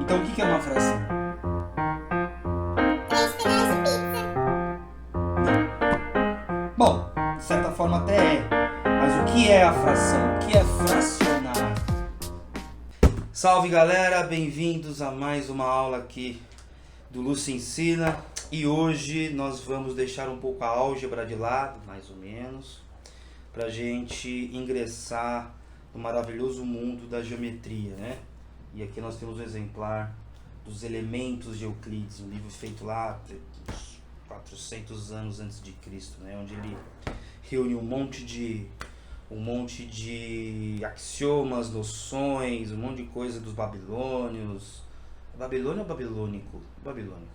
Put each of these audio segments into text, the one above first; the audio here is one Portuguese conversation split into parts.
Então o que é uma fração? 3 pedaços de pizza. Não. Bom, de certa forma até é. Mas o que é a fração? O que é fracionar? Salve galera, bem-vindos a mais uma aula aqui do Lúcio Ensina. E hoje nós vamos deixar um pouco a álgebra de lado, mais ou menos, pra gente ingressar no maravilhoso mundo da geometria, né? E aqui nós temos um exemplar dos Elementos de Euclides, um livro feito lá 400 anos antes de Cristo, né? Onde ele reúne um monte de axiomas, noções, um monte de coisa dos babilônios. Babilônio ou babilônico? Babilônico.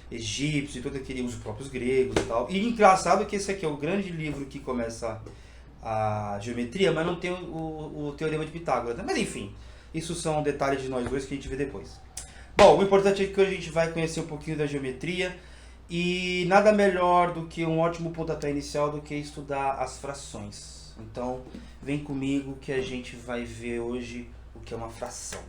Egípcio e todo aquele, os próprios gregos e tal. E engraçado que esse aqui é o grande livro que começa a geometria, mas não tem o teorema de Pitágoras. Mas enfim, isso são detalhes de nós dois que a gente vê depois. Bom, o importante é que hoje a gente vai conhecer um pouquinho da geometria e nada melhor do que um ótimo pontapé inicial do que estudar as frações. Então, vem comigo que a gente vai ver hoje o que é uma fração.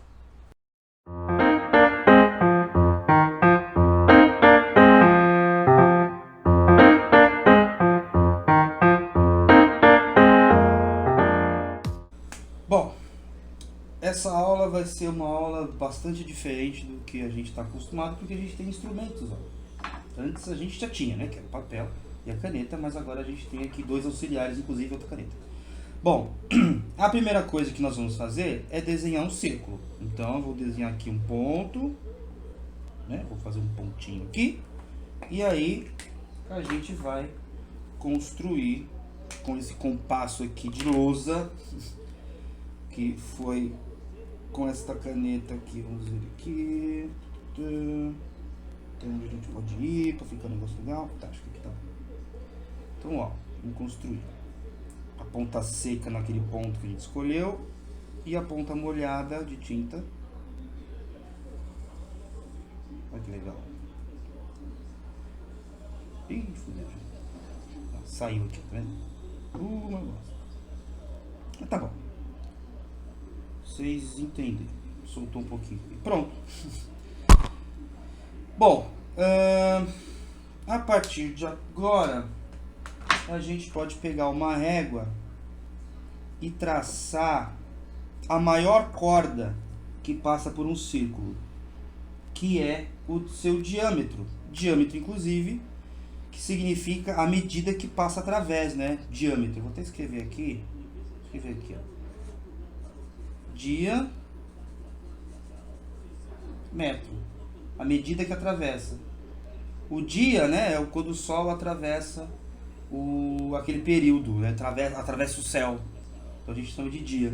Bom, essa aula vai ser uma aula bastante diferente do que a gente está acostumado, porque a gente tem instrumentos. Ó. Antes a gente já tinha, né? Que era o papel e a caneta, mas agora a gente tem aqui dois auxiliares, inclusive outra caneta. Bom, a primeira coisa que nós vamos fazer é desenhar um círculo. Então eu vou desenhar aqui um ponto, né? Vou fazer um pontinho aqui. E aí a gente vai construir com esse compasso aqui de lousa, que foi com esta caneta aqui, vamos ver aqui. Tem onde a gente pode ir para ficar um negócio legal. Tá, acho que aqui tá bom. Então, ó, vamos construir a ponta seca naquele ponto que a gente escolheu e a ponta molhada de tinta. Olha que legal. Ih, fudeu. Saiu aqui, tá vendo? Negócio. Mas tá bom. Vocês entendem. Soltou um pouquinho. Pronto. Bom, a partir de agora, a gente pode pegar uma régua e traçar a maior corda que passa por um círculo, que é o seu diâmetro. Diâmetro, inclusive, que significa a medida que passa através, né? Diâmetro. Vou até escrever aqui. Escrever aqui, ó. Diâmetro. A medida que atravessa. O dia, né, é quando o Sol atravessa aquele período, né, atravessa o céu. Então a gente chama de dia.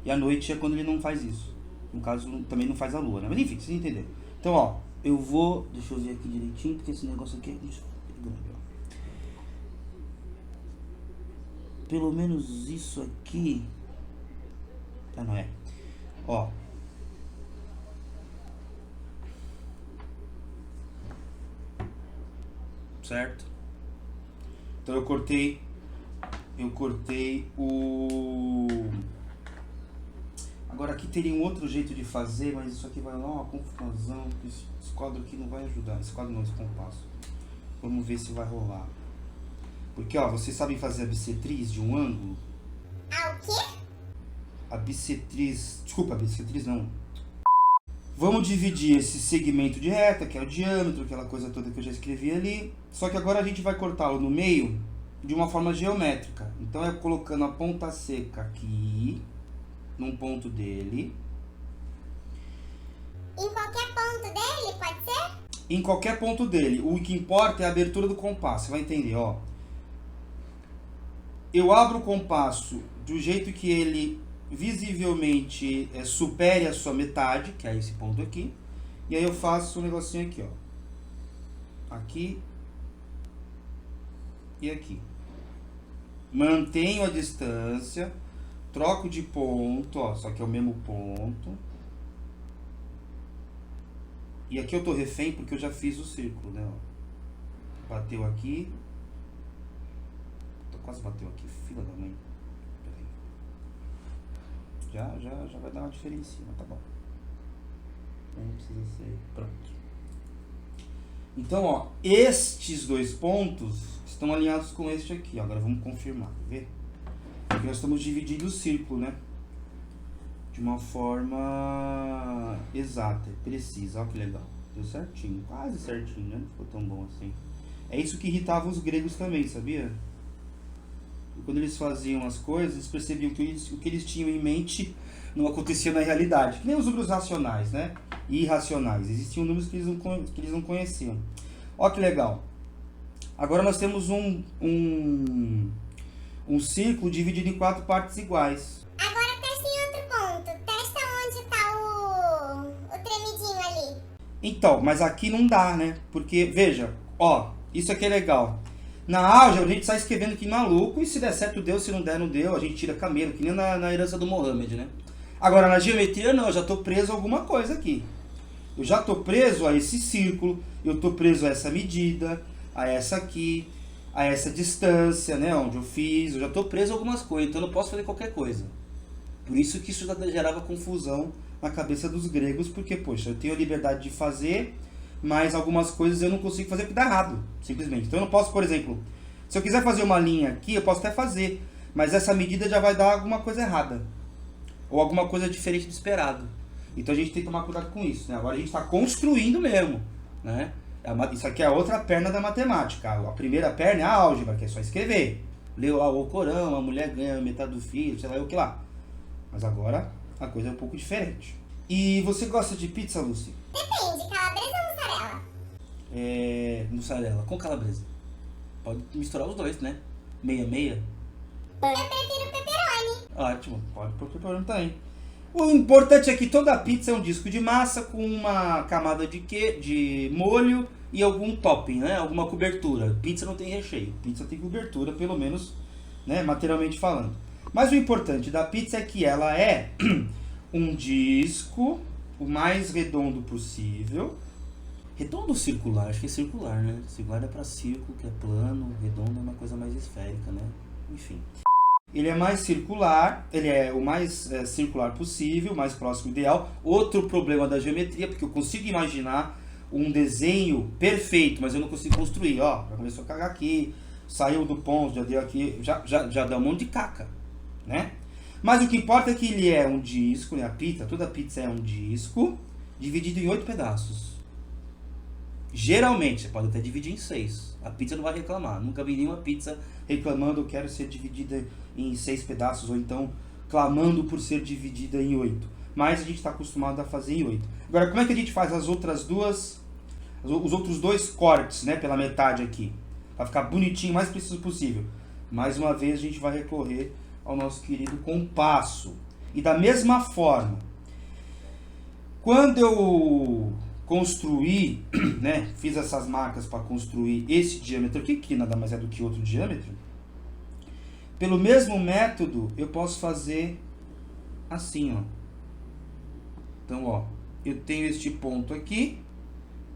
E a noite é quando ele não faz isso. No caso, também não faz a lua, né? Mas enfim, vocês entenderam. Então, ó, eu vou... Deixa eu ver aqui direitinho, porque esse negócio aqui é grande, ó. Pelo menos isso aqui... Ah, não é. Ó. Certo? Então eu cortei o... Agora aqui teria um outro jeito de fazer, mas isso aqui vai dar uma confusão, esse quadro aqui não vai ajudar. Esse quadro não, esse compasso. Vamos ver se vai rolar. Porque, ó, vocês sabem fazer a bissetriz de um ângulo? Ah, o quê? A bissetriz... Desculpa, a bissetriz não. Vamos dividir esse segmento de reta, que é o diâmetro, aquela coisa toda que eu já escrevi ali. Só que agora a gente vai cortá-lo no meio de uma forma geométrica. Então é colocando a ponta seca aqui, num ponto dele. Em qualquer ponto dele, pode ser? Em qualquer ponto dele. O que importa é a abertura do compasso. Você vai entender, ó. Eu abro o compasso do jeito que ele visivelmente supere a sua metade, que é esse ponto aqui. E aí eu faço um negocinho aqui, ó. Aqui e aqui. Mantenho a distância, troco de ponto, ó, só que é o mesmo ponto. E aqui eu tô refém porque eu já fiz o círculo, né? Ó. Bateu aqui. Quase bateu aqui, fila da mãe. Peraí. Já vai dar uma diferença, mas tá bom. precisa ser. Pronto. Então, ó, estes dois pontos estão alinhados com este aqui. Ó. Agora vamos confirmar, quer ver? Porque nós estamos dividindo o círculo, né? De uma forma exata, precisa. Olha que legal. Deu certinho, quase certinho, né? Não ficou tão bom assim. É isso que irritava os gregos também, sabia? E quando eles faziam as coisas, eles percebiam que o que eles tinham em mente não acontecia na realidade. Que nem os números racionais, né? E irracionais. Existiam números que eles não conheciam. Olha que legal. Agora nós temos um círculo dividido em 4 partes iguais. Agora testa em outro ponto. Testa onde tá o tremidinho ali. Então, mas aqui não dá, né? Porque, veja, ó, isso aqui é legal. Na álgebra a gente sai escrevendo que maluco, e se der certo deu, se não der não deu, a gente tira camelo, que nem na herança do Mohammed, né? Agora na geometria não, eu já estou preso a alguma coisa aqui. Eu já estou preso a esse círculo, eu estou preso a essa medida, a essa aqui, a essa distância, né, onde eu fiz, eu já estou preso a algumas coisas, então eu não posso fazer qualquer coisa. Por isso que isso gerava confusão na cabeça dos gregos, porque, poxa, eu tenho a liberdade de fazer, mas algumas coisas eu não consigo fazer porque dá errado, simplesmente. Então eu não posso, por exemplo, se eu quiser fazer uma linha aqui, eu posso até fazer, mas essa medida já vai dar alguma coisa errada, ou alguma coisa diferente do esperado. Então a gente tem que tomar cuidado com isso, né? Agora a gente está construindo mesmo, né? Isso aqui é a outra perna da matemática. A primeira perna é a álgebra, que é só escrever. Leu lá o Corão, a mulher ganha metade do filho, sei lá o que lá. Mas agora a coisa é um pouco diferente. E você gosta de pizza, Lucy? Depende, calabresa ou mussarela? Mussarela com calabresa. Pode misturar os dois, né? Meia. Eu prefiro pepperoni. Ótimo, pode pôr pepperoni também. O importante é que toda pizza é um disco de massa com uma camada de molho e algum topping, né? Alguma cobertura. Pizza não tem recheio, pizza tem cobertura, pelo menos, né? Materialmente falando. Mas o importante da pizza é que ela é um disco o mais redondo possível. Redondo ou circular? Acho que é circular, né? Circular é para círculo, que é plano. Redondo é uma coisa mais esférica, né? Enfim. Ele é mais circular, ele é o mais circular possível, mais próximo ideal. Outro problema da geometria, porque eu consigo imaginar um desenho perfeito, mas eu não consigo construir. Ó, já começou a cagar aqui, saiu do ponto, já deu aqui, já deu um monte de caca, né? Mas o que importa é que ele é um disco, né? A pizza, toda pizza é um disco, dividido em 8 pedaços. Geralmente, você pode até dividir em 6. A pizza não vai reclamar. Nunca vi nenhuma pizza reclamando, eu quero ser dividida em 6 pedaços, ou então clamando por ser dividida em 8. Mas a gente está acostumado a fazer em 8. Agora, como é que a gente faz os outros 2 cortes, né, pela metade aqui? Para ficar bonitinho, o mais preciso possível. Mais uma vez, a gente vai recorrer ao nosso querido compasso. E da mesma forma, quando eu construí, né, fiz essas marcas para construir esse diâmetro aqui, que nada mais é do que outro diâmetro, pelo mesmo método eu posso fazer assim, ó. Então, ó, eu tenho este ponto aqui,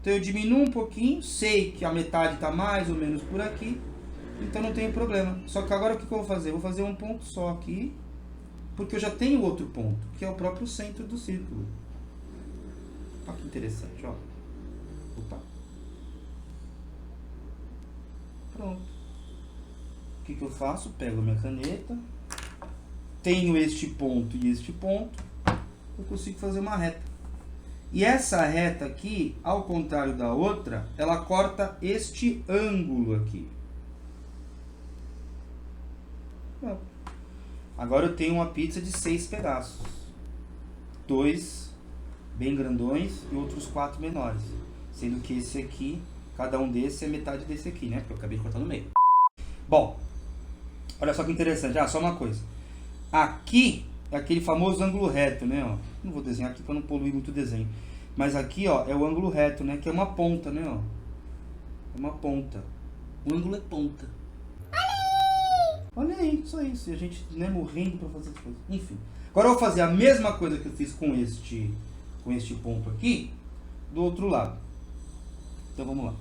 então eu diminuo um pouquinho, sei que a metade está mais ou menos por aqui, então não tem problema. Só que agora o que eu vou fazer? Eu vou fazer um ponto só aqui, porque eu já tenho outro ponto, que é o próprio centro do círculo. Olha que interessante, ó. Opa. Pronto. O que eu faço? Pego a minha caneta, tenho este ponto e este ponto, eu consigo fazer uma reta. E essa reta aqui, ao contrário da outra, ela corta este ângulo aqui. Pronto. Agora eu tenho uma pizza de 6 pedaços. 2 bem grandões e outros 4 menores. Sendo que esse aqui, cada um desse é metade desse aqui, né? Porque eu acabei de cortar no meio. Bom, olha só que interessante. Ah, só uma coisa. Aqui é aquele famoso ângulo reto, né? Ó. Não vou desenhar aqui para não poluir muito o desenho. Mas aqui, ó, é o ângulo reto, né? Que é uma ponta, né? Ó. É uma ponta. O ângulo é ponta. Olha aí, só isso. E a gente, né, morrendo para fazer as coisas. Enfim. Agora eu vou fazer a mesma coisa que eu fiz com este ponto aqui, do outro lado. Então vamos lá.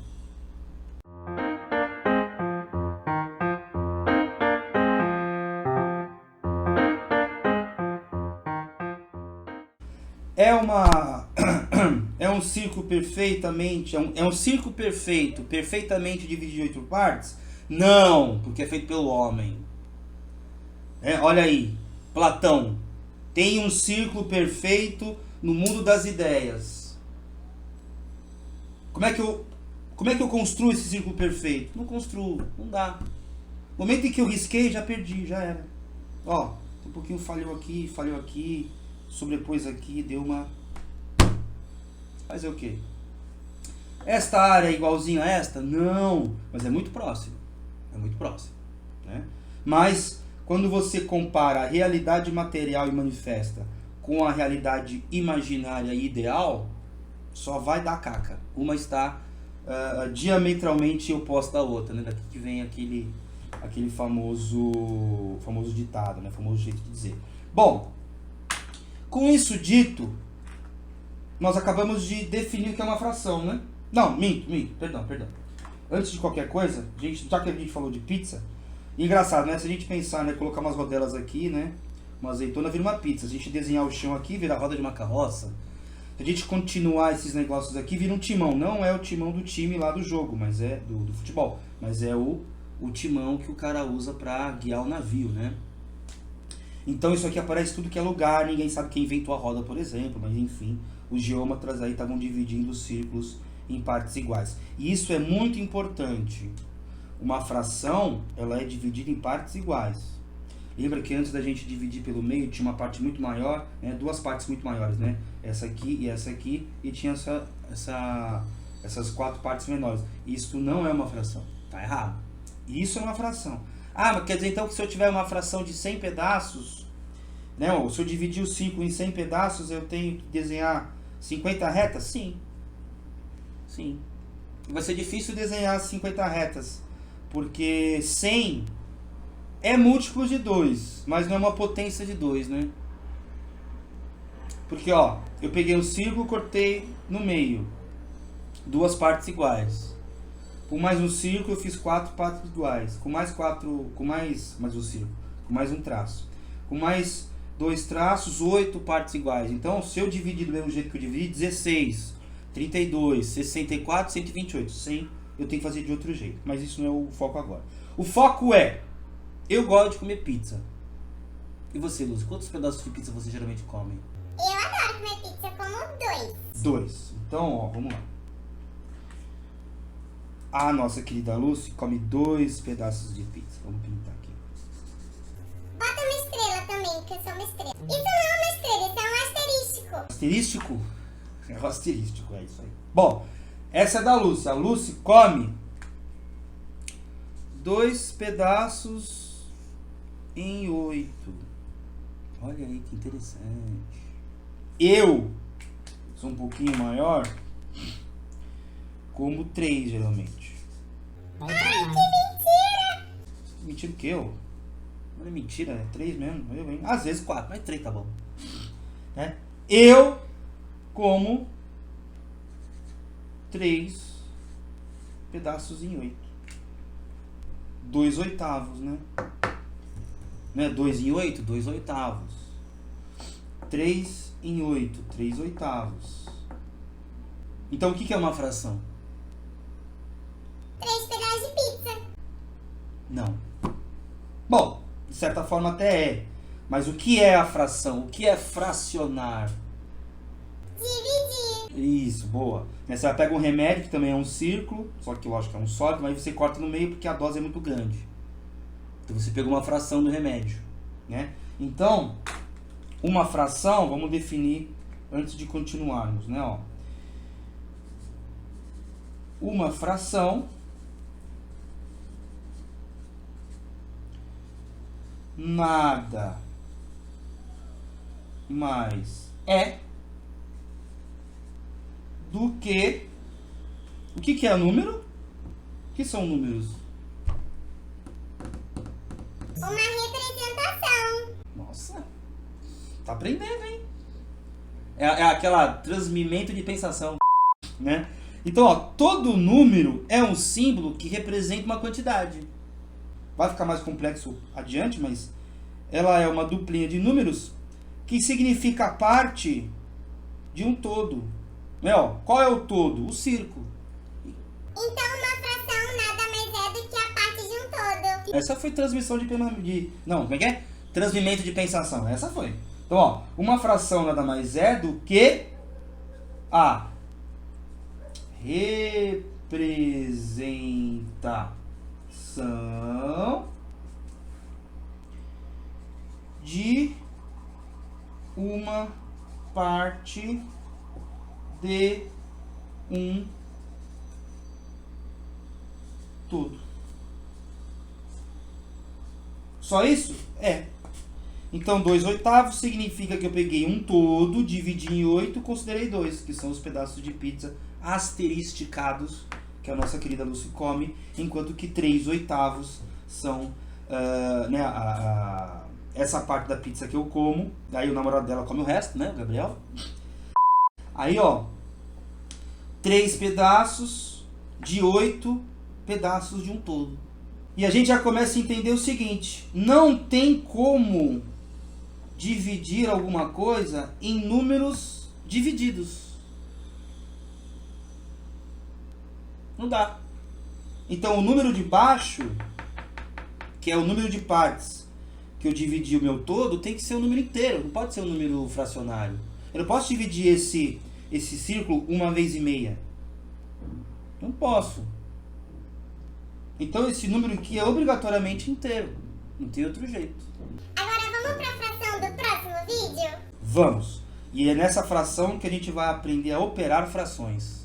É é um círculo perfeitamente... É um círculo perfeito, perfeitamente dividido em 8 partes? Não, porque é feito pelo homem. Olha aí, Platão. Tem um círculo perfeito no mundo das ideias. Como é que eu construo esse círculo perfeito? Não construo, não dá. No momento em que eu risquei, já perdi, já era. Ó, um pouquinho falhou aqui, sobrepôs aqui, deu uma... Fazer o quê? Esta área é igualzinha a esta? Não, mas é muito próximo. É muito próximo, né? Mas quando você compara a realidade material e manifesta com a realidade imaginária e ideal, só vai dar caca. Uma está diametralmente oposta à outra, né? Daqui que vem aquele famoso ditado, né? Famoso jeito de dizer. Bom, com isso dito, nós acabamos de definir o que é uma fração, né? Não, minto, perdão. Antes de qualquer coisa, já que a gente falou de pizza, engraçado, né? Se a gente pensar, né, colocar umas rodelas aqui, né? Uma azeitona vira uma pizza. Se a gente desenhar o chão aqui, vira a roda de uma carroça. Se a gente continuar esses negócios aqui, vira um timão. Não é o timão do time lá do jogo, mas é do futebol. Mas é o timão que o cara usa para guiar o navio, né? Então isso aqui aparece tudo que é lugar. Ninguém sabe quem inventou a roda, por exemplo. Mas enfim, os geômetras aí estavam dividindo os círculos em partes iguais. E isso é muito importante. Uma fração, ela é dividida em partes iguais. Lembra que antes da gente dividir pelo meio, tinha uma parte muito maior, né? Duas partes muito maiores, né? Essa aqui, e tinha essas 4 partes menores. Isso não é uma fração, tá errado. Isso é uma fração. Ah, mas quer dizer então que se eu tiver uma fração de 100 pedaços, né? Ou se eu dividir o 5 em 100 pedaços, eu tenho que desenhar 50 retas? Sim. Sim. Vai ser difícil desenhar 50 retas, porque 100 é múltiplo de 2, mas não é uma potência de 2, né? Porque, ó, eu peguei um círculo, cortei no meio, 2 partes iguais. Com mais um círculo, eu fiz 4 partes iguais. Com mais um círculo, com mais um traço. Com mais 2 traços, 8 partes iguais. Então, se eu dividir do mesmo jeito que eu dividi, 16, 32, 64, 128. 100, eu tenho que fazer de outro jeito. Mas isso não é o foco agora. O foco é... Eu gosto de comer pizza. E você, Luz? Quantos pedaços de pizza você geralmente come? Eu adoro comer pizza, eu como 2. 2. Então, ó, vamos lá. A nossa querida Lucy come 2 pedaços de pizza. Vamos pintar aqui. Bota uma estrela também, que eu sou uma estrela. Isso não é uma estrela, isso é um asterístico. Asterístico? É o asterístico, é isso aí. Bom, essa é da Lucy. A Lucy come 2 pedaços em 8. Olha aí que interessante. Eu sou um pouquinho maior, como 3 geralmente. Ai, que mentira! Mentira o que eu? Não é mentira, é 3 mesmo. Eu, hein? Às vezes 4, mas 3 tá bom. Né? Eu como 3 pedaços em 8. 2 oitavos, né? Não é 2 em 8? 2 oitavos. 3 em 8, 3 oitavos. Então o que é uma fração? 3 pedaços de pizza. Não. Bom, de certa forma até é. Mas o que é a fração? O que é fracionar? Dividir. Isso, boa. Você vai pegar um remédio, que também é um círculo, só que lógico é um sólido, mas você corta no meio porque a dose é muito grande. Então você pegou uma fração do remédio, né? Então, uma fração, vamos definir antes de continuarmos, né? Ó. Uma fração nada mais é do que... O que é número? O que são números? Uma representação. Nossa, tá aprendendo, hein? É aquela transmimento de pensação, né? Então, ó, todo número é um símbolo que representa uma quantidade. Vai ficar mais complexo adiante, mas ela é uma duplinha de números que significa parte de um todo. Qual é o todo? O círculo. Então uma fração nada mais é do que a parte de um todo. Essa foi transmissão Não, como é que é? Transmimento de pensação. Essa foi. Então, uma fração nada mais é do que a representação de uma parte de um todo. Só isso? Então 2/8 significa que eu peguei um todo, dividi em 8, considerei 2, que são os pedaços de pizza asteristicados que a nossa querida Lucy come, enquanto que 3/8 são essa parte da pizza que eu como. Aí o namorado dela come o resto, né, o Gabriel? Aí, 3 pedaços de 8 pedaços de um todo. E a gente já começa a entender o seguinte: não tem como dividir alguma coisa em números divididos. Não dá. Então o número de baixo, que é o número de partes que eu dividi o meu todo, tem que ser um número inteiro, não pode ser um número fracionário. Eu não posso dividir esse círculo 1 vez e meia. Não posso. Então esse número aqui é obrigatoriamente inteiro. Não tem outro jeito. Agora vamos para a fração do próximo vídeo? Vamos. E é nessa fração que a gente vai aprender a operar frações.